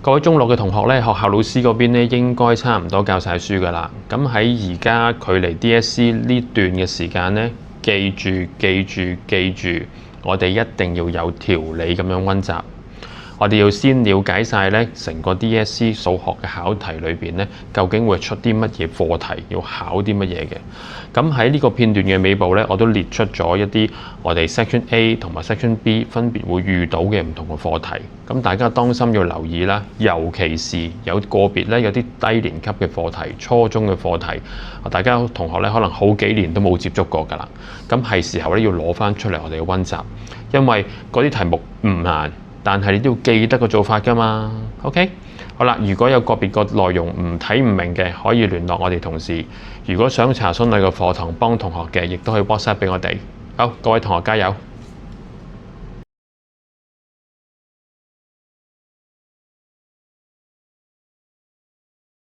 各位中六嘅同學咧，學校老師嗰邊咧應該差唔多教晒書㗎啦。咁喺而家距離 DSE 呢段嘅時間咧，記住，我哋一定要有條理咁樣溫習。我哋要先了解晒咧成個 DSE 數學嘅考題裏邊咧，究竟會出啲乜嘢課題，要考啲乜嘢嘅。咁喺呢個片段嘅尾部咧，我都列出咗一啲我哋 Section A 同埋 Section B 分別會遇到嘅唔同嘅課題。咁大家當心要留意啦，尤其是有個別咧有啲低年級嘅課題、初中嘅課題，大家同學咧可能好幾年都冇接觸過㗎啦。咁係時候咧要攞翻出嚟我哋嘅溫習，因為嗰啲題目唔難。但係你都要記得個做法㗎嘛 ，OK？ 好啦，如果有個別個內容睇唔明嘅，可以聯絡我哋同事。如果想查詢你個課堂幫同學嘅，亦都可以 WhatsApp 俾我哋。好，各位同學加油！